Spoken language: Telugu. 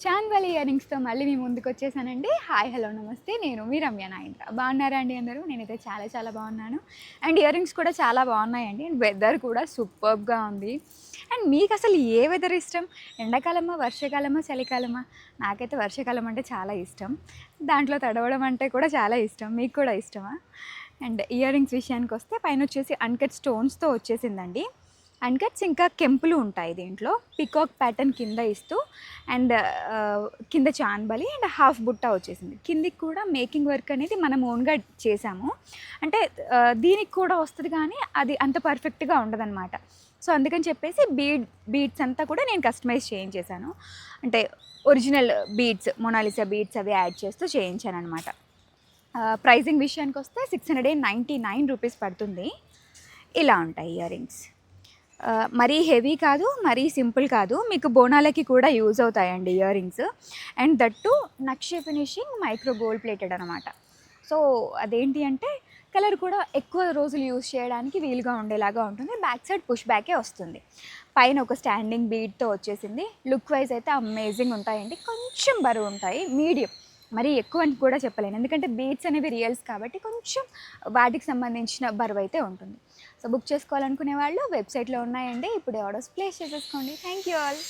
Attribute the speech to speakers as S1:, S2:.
S1: చాన్వలి ఇయరింగ్స్తో మళ్ళీ మీ ముందుకు వచ్చేసానండి. హాయ్ హలో నమస్తే, నేను మీ రమ్య నాయంత్ర. బాగున్నారా అండి అందరూ? నేనైతే చాలా చాలా బాగున్నాను. అండ్ ఇయరింగ్స్ కూడా చాలా బాగున్నాయండి. అండ్ వెదర్ కూడా సూపర్బ్గా ఉంది. అండ్ మీకు అసలు ఏ వెదర్ ఇష్టం? ఎండాకాలమా, వర్షాకాలమా, చలికాలమా? నాకైతే వర్షాకాలం అంటే చాలా ఇష్టం. దాంట్లో తడవడం అంటే కూడా చాలా ఇష్టం. మీకు కూడా ఇష్టమా? అండ్ ఇయరింగ్స్ విషయానికి వస్తే పైన వచ్చేసి అన్కట్ స్టోన్స్తో వచ్చేసిందండి. అన్కట్స్ ఇంకా కెంపులు ఉంటాయి దీంట్లో. పికాక్ ప్యాటర్న్ కింద ఇస్తూ అండ్ కింద చాన్బలి అండ్ హాఫ్ బుట్ట వచ్చేసింది. కిందికి కూడా మేకింగ్ వర్క్ అనేది మనం ఓన్గా చేసాము. అంటే దీనికి కూడా వస్తుంది కానీ అది అంత పర్ఫెక్ట్గా ఉండదన్నమాట. సో అందుకని చెప్పేసి బీడ్స్ అంతా కూడా నేను కస్టమైజ్ చేయించేసాను. అంటే ఒరిజినల్ బీడ్స్, మొనాలిసా బీడ్స్ అవి యాడ్ చేస్తూ చేయించాను అనమాట. ప్రైజింగ్ విషయానికి వస్తే 699 రూపీస్ పడుతుంది. ఇలా ఉంటాయి ఇయర్ రింగ్స్. మరీ హెవీ కాదు, మరీ సింపుల్ కాదు. మీకు బోనాలకి కూడా యూజ్ అవుతాయండి ear rings. And that nakshi finishing micro gold plated అనమాట. సో అదేంటి అంటే కలర్ కూడా ఎక్కువ రోజులు యూజ్ చేయడానికి వీలుగా ఉండేలాగా ఉంటుంది. బ్యాక్ సైడ్ పుష్ బ్యాకే వస్తుంది. పైన ఒక స్టాండింగ్ బీడ్తో వచ్చేసింది. లుక్ వైజ్ అయితే అమేజింగ్ ఉంటాయండి. కొంచెం బరువు ఉంటాయి, మీడియం, మరీ ఎక్కువ అని కూడా చెప్పలేను. ఎందుకంటే బీడ్స్ అనేవి రియల్స్ కాబట్టి కొంచెం వాటికి సంబంధించిన బరువు అయితే ఉంటుంది. సో బుక్ చేసుకోవాలనుకునే వాళ్ళు వెబ్సైట్లో ఉన్నాయండి. ఇప్పుడు ఆర్డర్స్ ప్లేస్ చేసేసుకోండి. Thank you all.